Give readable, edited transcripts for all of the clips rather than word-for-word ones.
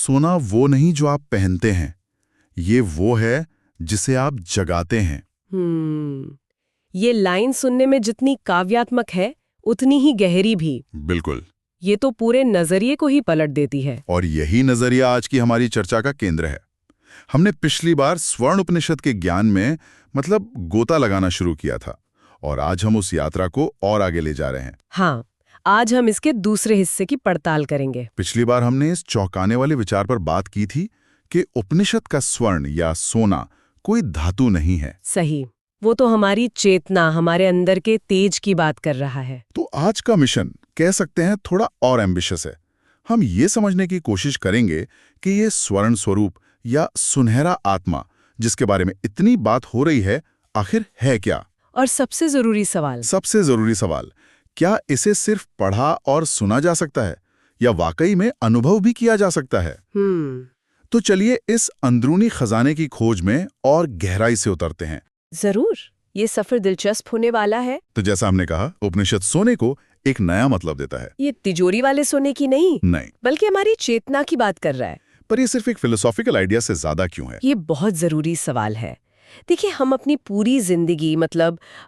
सोना वो नहीं जो आप पहनते हैं, ये वो है जिसे आप जगाते हैं। ये लाइन सुनने में जितनी काव्यात्मक है उतनी ही गहरी भी। बिल्कुल। ये तो पूरे नजरिए को ही पलट देती है। और यही नजरिया आज की हमारी चर्चा का केंद्र है। हमने पिछली बार स्वर्ण उपनिषद के ज्ञान में गोता लगाना शुरू किया था, और आज हम उस यात्रा को और आगे ले जा रहे हैं। हाँ, आज हम इसके दूसरे हिस्से की पड़ताल करेंगे। पिछली बार हमने इस चौंकाने वाले विचार पर बात की थी कि उपनिषद का स्वर्ण या सोना कोई धातु नहीं है। सही, वो तो हमारी चेतना, हमारे अंदर के तेज की बात कर रहा है। तो आज का मिशन कह सकते हैं थोड़ा और एम्बिशियस है। हम ये समझने की कोशिश करेंगे कि ये स्वर्ण स्वरूप या सुनहरा आत्मा जिसके बारे में इतनी बात हो रही है, आखिर है क्या? और सबसे जरूरी सवाल, क्या इसे सिर्फ पढ़ा और सुना जा सकता है या वाकई में अनुभव भी किया जा सकता है? तो चलिए इस अंदरूनी खजाने की खोज में और गहराई से उतरते हैं। जरूर, ये सफर दिलचस्प होने वाला है। तो जैसा हमने कहा, उपनिषद सोने को एक नया मतलब देता है। ये तिजोरी वाले सोने की नहीं, बल्कि हमारी चेतना की बात कर रहा है। पर ये सिर्फ एक फिलोसॉफिकल आइडिया से ज्यादा क्यों है? ये बहुत जरूरी सवाल है। देखिए, हम अपनी पूरी जिंदगी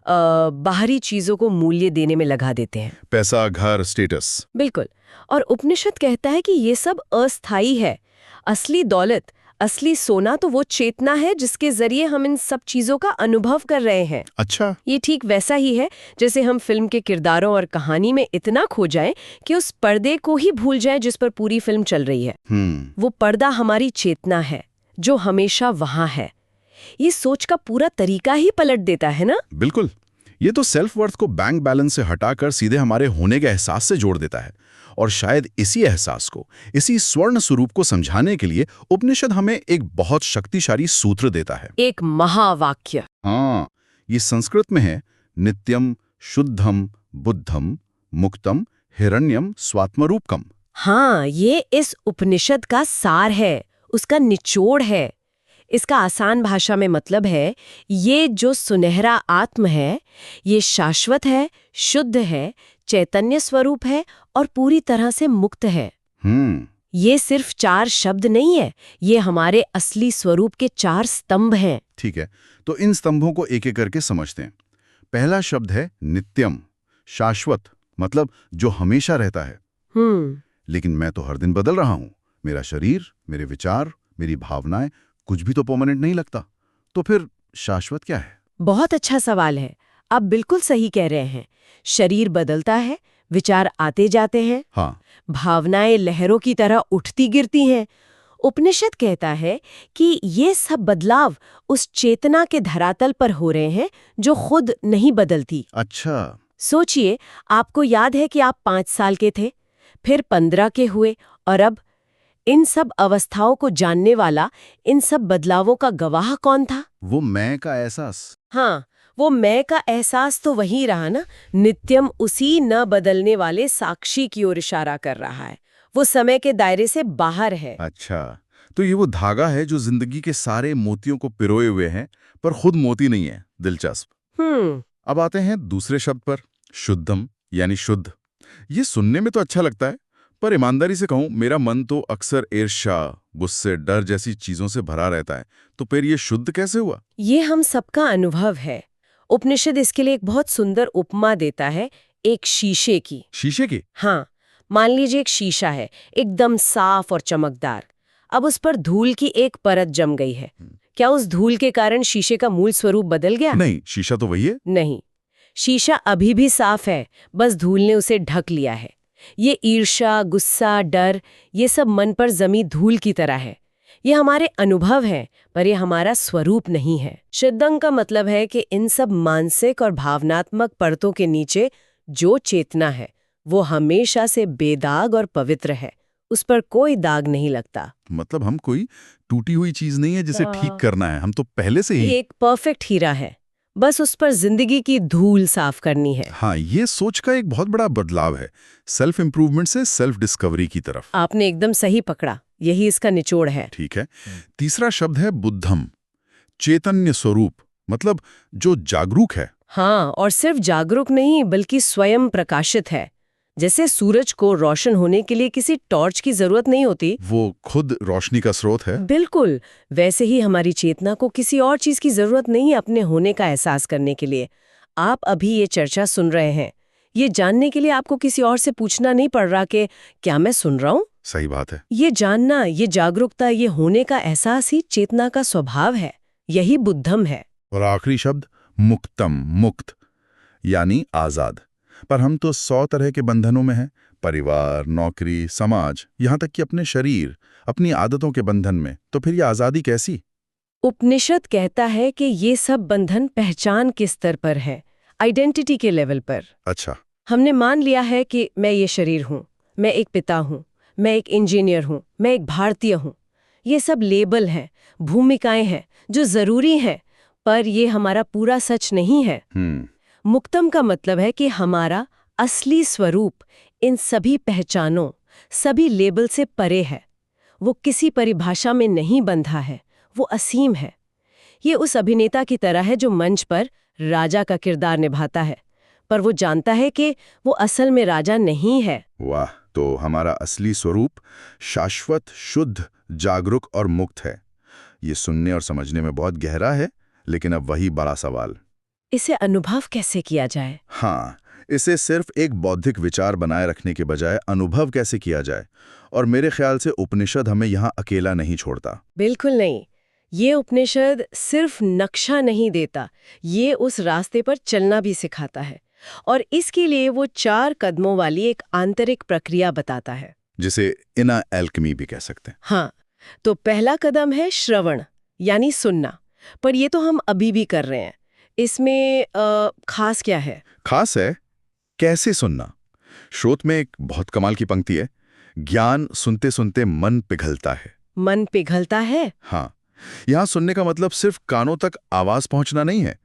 बाहरी चीजों को मूल्य देने में लगा देते हैं। पैसा, घर, स्टेटस। बिल्कुल। और उपनिषद कहता है कि ये सब अस्थायी है। असली दौलत, असली सोना तो वो चेतना है जिसके जरिए हम इन सब चीजों का अनुभव कर रहे हैं। अच्छा। ये ठीक वैसा ही है जैसे हम फिल्म के किरदारों और कहानी में इतना खो जाएं कि उस पर्दे को ही भूल जाएं जिस पर पूरी फिल्म चल रही है। वो पर्दा हमारी चेतना है जो हमेशा वहां है। ये सोच का पूरा तरीका ही पलट देता है ना? बिल्कुल। ये तो सेल्फ वर्थ को बैंक बैलेंस से हटाकर सीधे हमारे होने के एहसास से जोड़ देता है। और शायद इसी एहसास को, इसी स्वर्ण स्वरूप को समझाने के लिए उपनिषद हमें एक बहुत शक्तिशाली सूत्र देता है। एक महावाक्य। हाँ, ये संस्कृत में है, नित्यम शुद्धम बुद्धम मुक्तम हिरण्यम स्वात्मरूपकम। हाँ, ये इस उपनिषद का सार है, उसका निचोड़ है। इसका आसान भाषा में मतलब है, ये जो सुनहरा आत्म है, ये शाश्वत है, शुद्ध है, चैतन्य स्वरूप है और पूरी तरह से मुक्त है। ये सिर्फ 4 शब्द नहीं है, ये हमारे असली स्वरूप के 4 स्तंभ हैं। ठीक है, तो इन स्तंभों को एक एक करके समझते हैं। पहला शब्द है नित्यम, शाश्वत, मतलब जो हमेशा रहता है। लेकिन मैं तो हर दिन बदल रहा हूं। मेरा शरीर, मेरे विचार, मेरी भावनाएं, कुछ भी तो परमानेंट नहीं लगता। तो फिर शाश्वत क्या है? बहुत अच्छा सवाल है। आप बिल्कुल सही कह रहे हैं। शरीर बदलता है, विचार आते जाते हैं। हाँ। भावनाएं लहरों की तरह उठती गिरती हैं। उपनिषद कहता है कि ये सब बदलाव उस चेतना के धरातल पर हो रहे हैं जो खुद नहीं बदलती। अच्छा। सोचिए, आपको याद है कि आप 5 साल के थे, फिर 15 के हुए, और अब इन सब अवस्थाओं को जानने वाला, इन सब बदलावों का गवाह कौन था? वो मैं का एहसास। हाँ, वो मैं का एहसास तो वही रहा ना। नित्यम उसी न बदलने वाले साक्षी की ओर इशारा कर रहा है। वो समय के दायरे से बाहर है। अच्छा, तो ये वो धागा है जो जिंदगी के सारे मोतियों को पिरोए हुए हैं, पर खुद मोती नहीं है। दिलचस्प। अब आते हैं दूसरे शब्द पर, शुद्धम यानी शुद्ध। ये सुनने में तो अच्छा लगता है, पर ईमानदारी से कहूं, मेरा मन तो अक्सर ईर्ष्या, गुस्से, डर जैसी चीजों से भरा रहता है। तो फिर ये शुद्ध कैसे हुआ? ये हम सबका अनुभव है। उपनिषद इसके लिए एक बहुत सुंदर उपमा देता है, एक शीशे की। शीशे की? हाँ, मान लीजिए एक शीशा है, एकदम साफ और चमकदार। अब उस पर धूल की एक परत जम गई है। क्या उस धूल के कारण शीशे का मूल स्वरूप बदल गया? नहीं, शीशा तो वही है। नहीं, शीशा अभी भी साफ है, बस धूल ने उसे ढक लिया है। ये ईर्ष्या, गुस्सा, डर, ये सब मन पर जमी धूल की तरह है। ये हमारे अनुभव हैं, पर ये हमारा स्वरूप नहीं है। शुद्धं का मतलब है कि इन सब मानसिक और भावनात्मक परतों के नीचे जो चेतना है, वो हमेशा से बेदाग और पवित्र है। उस पर कोई दाग नहीं लगता। मतलब हम कोई टूटी हुई चीज नहीं है जिसे ठीक करना है, हम तो पहले से ही एक परफेक्ट हीरा है, बस उस पर जिंदगी की धूल साफ करनी है। हाँ, ये सोच का एक बहुत बड़ा बदलाव है, सेल्फ इंप्रूवमेंट से सेल्फ डिस्कवरी की तरफ। आपने एकदम सही पकड़ा, यही इसका निचोड़ है। ठीक है। तीसरा शब्द है बुद्धम, चैतन्य स्वरूप, मतलब जो जागरूक है। हाँ, और सिर्फ जागरूक नहीं बल्कि स्वयं प्रकाशित है। जैसे सूरज को रोशन होने के लिए किसी टॉर्च की जरूरत नहीं होती, वो खुद रोशनी का स्रोत है। बिल्कुल वैसे ही हमारी चेतना को किसी और चीज की जरूरत नहीं है अपने होने का एहसास करने के लिए। आप अभी ये चर्चा सुन रहे हैं, ये जानने के लिए आपको किसी और से पूछना नहीं पड़ रहा कि क्या मैं सुन रहा हूँ। सही बात है। ये जानना, ये जागरूकता, ये होने का एहसास ही चेतना का स्वभाव है। यही बुद्धम है। और आखिरी शब्द मुक्तम, मुक्त यानी आजाद। पर हम तो 100 तरह के बंधनों में हैं, परिवार, नौकरी, समाज, यहाँ तक कि अपने शरीर, अपनी आदतों के बंधन में। तो फिर ये आजादी कैसी? उपनिषद कहता है कि ये सब बंधन पहचान के स्तर पर है, आइडेंटिटी के लेवल पर। अच्छा। हमने मान लिया है कि मैं ये शरीर हूँ, मैं एक पिता हूँ, मैं एक इंजीनियर हूँ, मैं एक भारतीय हूँ। ये सब लेबल हैं, भूमिकाएं हैं जो जरूरी हैं, पर ये हमारा पूरा सच नहीं है। मुक्तम का मतलब है कि हमारा असली स्वरूप इन सभी पहचानों, सभी लेबल से परे है। वो किसी परिभाषा में नहीं बंधा है, वो असीम है। ये उस अभिनेता की तरह है जो मंच पर राजा का किरदार निभाता है, पर वो जानता है कि वो असल में राजा नहीं है। वाह, तो हमारा असली स्वरूप शाश्वत, शुद्ध, जागरूक और मुक्त है। ये सुनने और समझने में बहुत गहरा है, लेकिन अब वही बड़ा सवाल, इसे अनुभव कैसे किया जाए? हाँ, इसे सिर्फ एक बौद्धिक विचार बनाए रखने के बजाय अनुभव कैसे किया जाए। और मेरे ख्याल से उपनिषद हमें यहाँ अकेला नहीं छोड़ता। बिल्कुल नहीं। ये उपनिषद सिर्फ नक्शा नहीं देता, ये उस रास्ते पर चलना भी सिखाता है। और इसके लिए वो 4 कदमों वाली एक आंतरिक प्रक्रिया बताता है, जिसे इनर एल्केमी भी कह सकते हैं। हाँ, तो पहला कदम है श्रवण, यानी सुनना। पर ये तो हम अभी भी कर रहे हैं। इसमें खास क्या है? खास है कैसे सुनना। श्रोत में एक बहुत कमाल की पंक्ति है, ज्ञान सुनते सुनते मन पिघलता है। मन पिघलता है? हाँ, यहाँ सुनने का मतलब सिर्फ कानों तक आवाज पहुंचना नहीं है।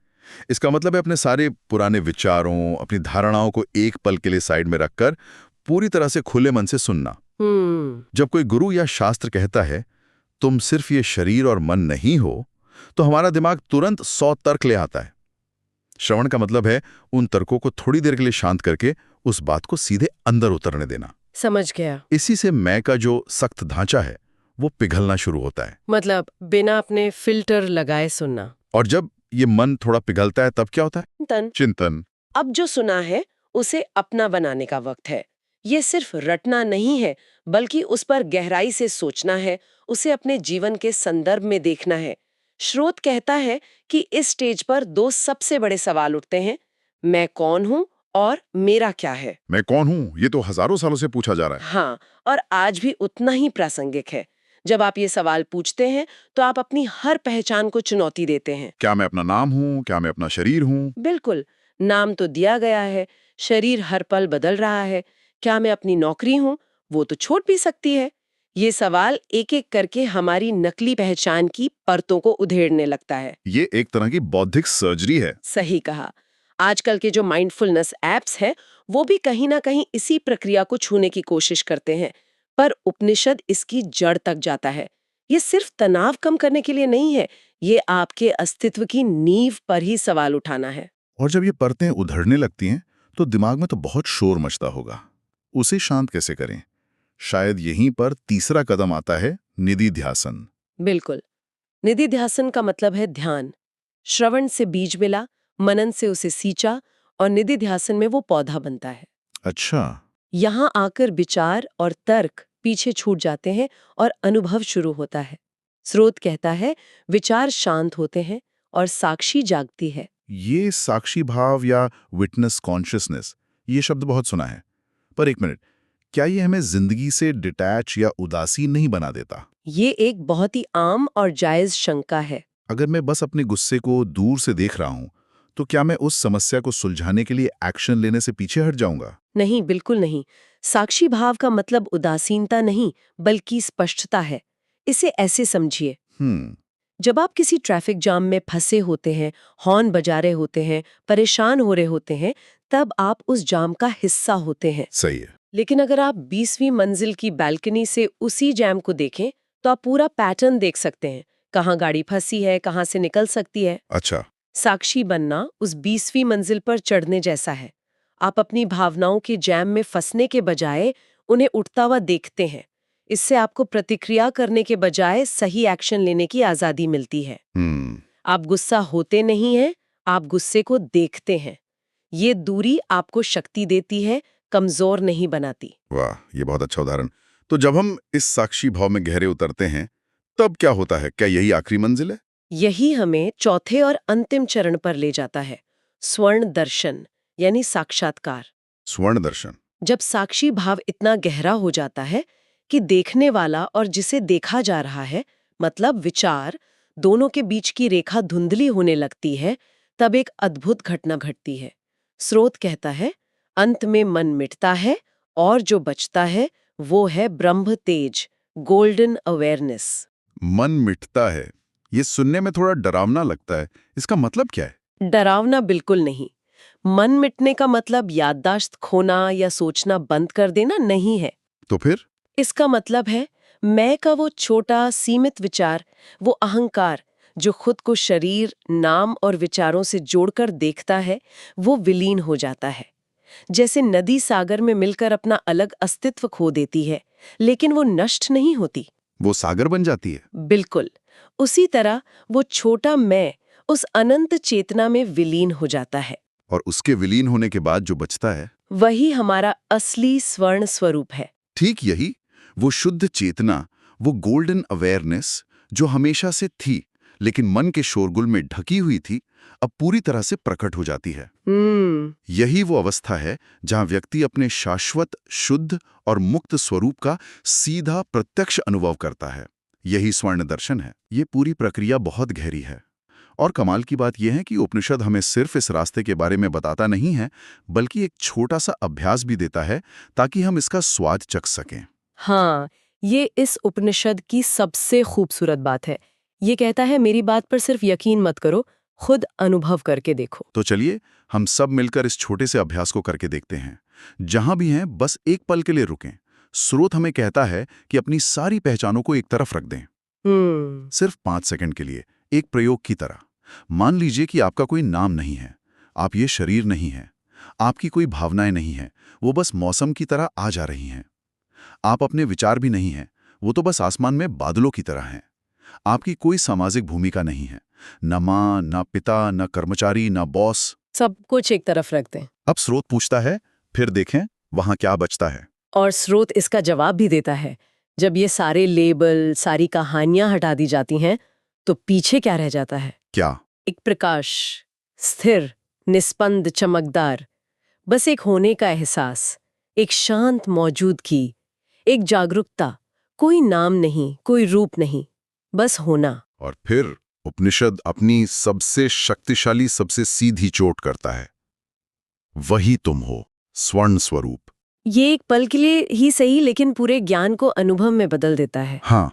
इसका मतलब है अपने सारे पुराने विचारों, अपनी धारणाओं को एक पल के लिए साइड में रखकर पूरी तरह से खुले मन से सुनना। जब कोई गुरु या शास्त्र कहता है तुम सिर्फ ये शरीर और मन नहीं हो, तो हमारा दिमाग तुरंत 100 तर्क ले आता है। श्रवण का मतलब है उन तर्कों को थोड़ी देर के लिए शांत करके उस बात को सीधे अंदर उतरने देना। समझ गया। इसी से मैं का जो सख्त ढांचा है वो पिघलना शुरू होता है। मतलब बिना अपने फिल्टर लगाए सुनना। और जब ये मन थोड़ा पिघलता है तब क्या होता है? चिंतन। अब जो सुना है उसे अपना बनाने का वक्त है। ये सिर्फ रटना नहीं है, बल्कि उस पर गहराई से सोचना है, उसे अपने जीवन के संदर्भ में देखना है। श्रोत कहता है कि इस स्टेज पर 2 सबसे बड़े सवाल उठते हैं, मैं कौन हूँ और मेरा क्या है। मैं कौन हूं, ये तो हजारों सालों से पूछा जा रहा है। हाँ, और आज भी उतना ही प्रासंगिक है। जब आप ये सवाल पूछते हैं तो आप अपनी हर पहचान को चुनौती देते हैं। क्या मैं अपना नाम हूं? क्या मैं अपना शरीर हूं? बिल्कुल, नाम तो दिया गया है, शरीर हर पल बदल रहा है। क्या मैं अपनी नौकरी हूँ? वो तो छूट भी सकती है। ये सवाल एक एक करके हमारी नकली पहचान की परतों को उधेड़ने लगता है। ये एक तरह की बौद्धिक सर्जरी है। सही कहा। आजकल के जो माइंडफुलनेस एप्स हैं, वो भी कहीं ना कहीं इसी प्रक्रिया को छूने की कोशिश करते हैं, पर उपनिषद इसकी जड़ तक जाता है। ये सिर्फ तनाव कम करने के लिए नहीं है, ये आपके अस्तित्व की नींव पर ही सवाल उठाना है। और जब ये परतें उधड़ने लगती हैं तो दिमाग में तो बहुत शोर मचता होगा। उसे शांत कैसे करें? शायद यहीं पर तीसरा कदम आता है, निधिध्यासन। बिल्कुल। निधिध्यासन का मतलब है ध्यान। श्रवण से बीज मिला, मनन से उसे सींचा, और निधिध्यासन में वो पौधा बनता है। अच्छा। यहाँ आकर विचार और तर्क पीछे छूट जाते हैं और अनुभव शुरू होता है। स्रोत कहता है विचार शांत होते हैं और साक्षी जागती है। ये साक्षी भाव या विटनेस कॉन्शियसनेस, ये शब्द बहुत सुना है। पर एक मिनट, क्या ये हमें जिंदगी से डिटैच या उदासीन नहीं बना देता? ये एक बहुत ही आम और जायज शंका है। अगर मैं बस अपने गुस्से को दूर से देख रहा हूं, तो क्या मैं उस समस्या को सुलझाने के लिए एक्शन लेने से पीछे हट जाऊंगा? नहीं, बिल्कुल नहीं। साक्षी भाव का मतलब उदासीनता नहीं, बल्कि स्पष्टता है। इसे ऐसे समझिए, जब आप किसी ट्रैफिक जाम में फंसे होते हैं, हॉर्न बजा रहे होते हैं, परेशान हो रहे होते हैं, तब आप उस जाम का हिस्सा होते हैं। सही है। लेकिन अगर आप 20वीं मंजिल की बालकनी से उसी जैम को देखें, तो आप पूरा पैटर्न देख सकते हैं, कहाँ गाड़ी फंसी है, कहाँ से निकल सकती है। अच्छा। साक्षी बनना उस 20वीं मंजिल पर चढ़ने जैसा है। आप अपनी भावनाओं के जैम में फंसने के बजाय उन्हें उठता हुआ देखते हैं। इससे आपको प्रतिक्रिया करने के बजाय सही एक्शन लेने की आजादी मिलती है। आप गुस्सा होते नहीं हैं, आप गुस्से को देखते हैं। ये दूरी आपको शक्ति देती है, कमजोर नहीं बनाती। वाह, ये बहुत अच्छा उदाहरण। तो जब हम इस साक्षी भाव में गहरे उतरते हैं तब क्या होता है? क्या यही आखिरी मंजिल है? यही हमें चौथे और अंतिम चरण पर ले जाता है, स्वर्ण दर्शन यानी साक्षात्कार। स्वर्ण दर्शन। जब साक्षी भाव इतना गहरा हो जाता है कि देखने वाला और जिसे देखा जा रहा है, मतलब विचार, दोनों के बीच की रेखा धुंधली होने लगती है, तब एक अद्भुत घटना घटती है। स्रोत कहता है, अंत में मन मिटता है और जो बचता है वो है ब्रह्म तेज, गोल्डन अवेयरनेस। मन मिटता है, ये सुनने में थोड़ा डरावना लगता है। इसका मतलब क्या है? डरावना बिल्कुल नहीं। मन मिटने का मतलब याददाश्त खोना या सोचना बंद कर देना नहीं है। तो फिर? इसका मतलब है मैं का वो छोटा सीमित विचार, वो अहंकार जो खुद को शरीर, नाम और विचारों से जोड़कर देखता है, वो विलीन हो जाता है। जैसे नदी सागर में मिलकर अपना अलग अस्तित्व खो देती है, लेकिन वो नष्ट नहीं होती। वो सागर बन जाती है। बिल्कुल। उसी तरह वो छोटा मैं उस अनंत चेतना में विलीन हो जाता है। और उसके विलीन होने के बाद जो बचता है, वही हमारा असली स्वर्ण स्वरूप है। ठीक यही, वो शुद्ध चेतना, वो गोल्डन अवेयरनेस जो हमेशा से थी लेकिन मन के शोरगुल में ढकी हुई थी, अब पूरी तरह से प्रकट हो जाती है। यही वो अवस्था है जहां व्यक्ति अपने शाश्वत, शुद्ध और मुक्त स्वरूप का सीधा प्रत्यक्ष अनुभव करता है। यही स्वर्ण दर्शन है। ये पूरी प्रक्रिया बहुत गहरी है। और कमाल की बात यह है कि उपनिषद हमें सिर्फ इस रास्ते के बारे में बताता नहीं है, बल्कि एक छोटा सा अभ्यास भी देता है ताकि हम इसका स्वाद चख सकें। हाँ, ये इस उपनिषद की सबसे खूबसूरत बात है। ये कहता है मेरी बात पर सिर्फ यकीन मत करो, खुद अनुभव करके देखो। तो चलिए हम सब मिलकर इस छोटे से अभ्यास को करके देखते हैं। जहां भी हैं बस एक पल के लिए रुकें। स्रोत हमें कहता है कि अपनी सारी पहचानों को एक तरफ रख दें, सिर्फ 5 सेकंड के लिए, एक प्रयोग की तरह। मान लीजिए कि आपका कोई नाम नहीं है, आप ये शरीर नहीं है, आपकी कोई भावनाएं नहीं हैं, वो बस मौसम की तरह आ जा रही हैं। आप अपने विचार भी नहीं हैं, वो तो बस आसमान में बादलों की तरह हैं। आपकी कोई सामाजिक भूमिका नहीं है, न माँ, न पिता, न कर्मचारी, न बॉस। सब कुछ एक तरफ रख दें। अब स्रोत पूछता है, फिर देखें वहां क्या बचता है। और स्रोत इसका जवाब भी देता है, जब ये सारे लेबल, सारी कहानियां हटा दी जाती हैं, तो पीछे क्या रह जाता है? क्या? एक प्रकाश, स्थिर, निस्पंद, चमकदार। बस एक होने का एहसास, एक शांत मौजूदगी, एक जागरूकता। कोई नाम नहीं, कोई रूप नहीं, बस होना। और फिर उपनिषद अपनी सबसे शक्तिशाली, सबसे सीधी चोट करता है, वही तुम हो, स्वर्ण स्वरूप। ये एक पल के लिए ही सही, लेकिन पूरे ज्ञान को अनुभव में बदल देता है। हाँ,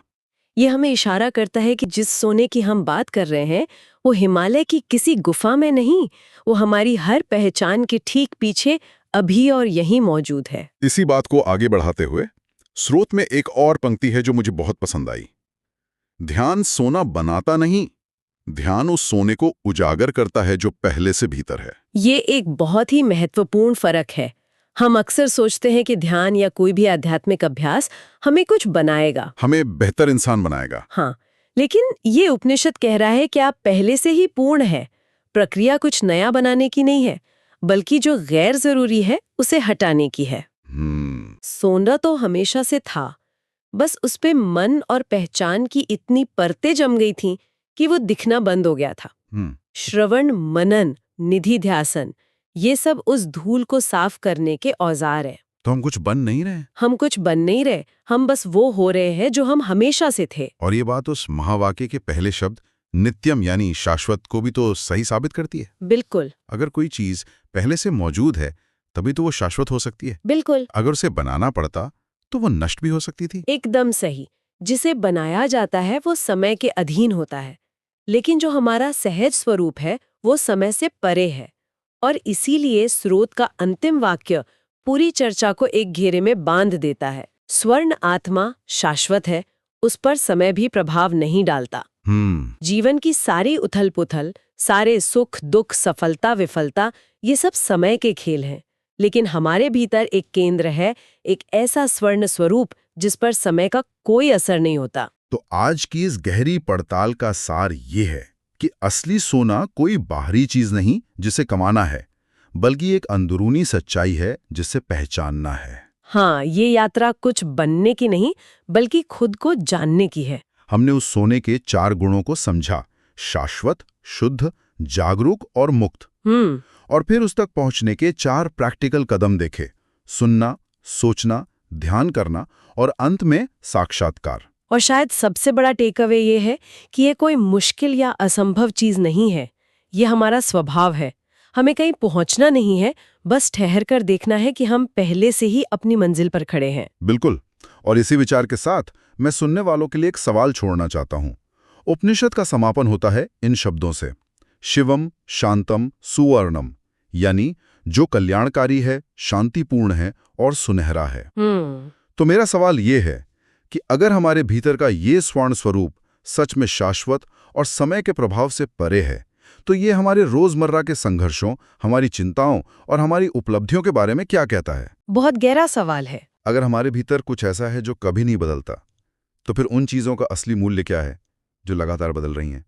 ये हमें इशारा करता है कि जिस सोने की हम बात कर रहे हैं, वो हिमालय की किसी गुफा में नहीं, वो हमारी हर पहचान के ठीक पीछे अभी और यहीं मौजूद है। इसी बात को आगे बढ़ाते हुए स्रोत में एक और पंक्ति है जो मुझे बहुत पसंद आई। ध्यान सोना बनाता नहीं, ध्यान उस सोने को उजागर करता है जो पहले से भीतर है। ये एक बहुत ही महत्वपूर्ण फर्क है। हम अक्सर सोचते हैं कि ध्यान या कोई भी आध्यात्मिक अभ्यास हमें कुछ बनाएगा, हमें बेहतर इंसान बनाएगा। हाँ, लेकिन ये उपनिषद कह रहा है कि आप पहले से ही पूर्ण है। प्रक्रिया कुछ नया बनाने की नहीं है, बल्कि जो गैर जरूरी है उसे हटाने की है। सोना तो हमेशा से था, बस उस पे मन और पहचान की इतनी परतें जम गई थीं कि वो दिखना बंद हो गया था। श्रवण, मनन, निधि ध्यासन, ये सब उस धूल को साफ करने के औजार हैं। तो हम कुछ बन नहीं रहे। हम कुछ बन नहीं रहे, हम बस वो हो रहे हैं जो हम हमेशा से थे। और ये बात उस महावाक्य के पहले शब्द नित्यम यानी शाश्वत को भी तो सही साबित करती है। बिल्कुल। अगर कोई चीज पहले से मौजूद है तभी तो वो शाश्वत हो सकती है। बिल्कुल। अगर उसे बनाना पड़ता तो वो नष्ट भी हो सकती थी। एकदम सही। जिसे बनाया जाता है वो समय के अधीन होता है, लेकिन जो हमारा सहज स्वरूप है वो समय से परे है। और इसीलिए स्रोत का अंतिम वाक्य पूरी चर्चा को एक घेरे में बांध देता है। स्वर्ण आत्मा शाश्वत है, उस पर समय भी प्रभाव नहीं डालता। जीवन की सारी उथल पुथल, सारे सुख दुख, सफलता विफलता, ये सब समय के खेल हैं। लेकिन हमारे भीतर एक केंद्र है, एक ऐसा स्वर्ण स्वरूप जिस पर समय का कोई असर नहीं होता। तो आज की इस गहरी पड़ताल का सार ये है कि असली सोना कोई बाहरी चीज नहीं जिसे कमाना है, बल्कि एक अंदरूनी सच्चाई है जिसे पहचानना है। हाँ, ये यात्रा कुछ बनने की नहीं, बल्कि खुद को जानने की है। हमने उस सोने के 4 गुणों को समझा: शाश्वत, शुद्ध, जागरूक और मुक्त। और फिर उस तक पहुंचने के 4 प्रैक्टिकल कदम देखे: सुनना, सोचना, ध्यान करना और अंत में साक्षात्कार। और शायद सबसे बड़ा टेक अवे ये है कि ये कोई मुश्किल या असंभव चीज नहीं है। ये हमारा स्वभाव है। हमें कहीं पहुंचना नहीं है, बस ठहर कर देखना है कि हम पहले से ही अपनी मंजिल पर खड़े हैं। बिल्कुल। और इसी विचार के साथ मैं सुनने वालों के लिए एक सवाल छोड़ना चाहता हूं। उपनिषद का समापन होता है इन शब्दों से: शिवम शांतम सुवर्णम, यानी जो कल्याणकारी है, शांतिपूर्ण है और सुनहरा है। तो मेरा सवाल ये है कि अगर हमारे भीतर का ये स्वर्ण स्वरूप सच में शाश्वत और समय के प्रभाव से परे है, तो ये हमारे रोजमर्रा के संघर्षों, हमारी चिंताओं और हमारी उपलब्धियों के बारे में क्या कहता है? बहुत गहरा सवाल है। अगर हमारे भीतर कुछ ऐसा है जो कभी नहीं बदलता, तो फिर उन चीजों का असली मूल्य क्या है जो लगातार बदल रही हैं?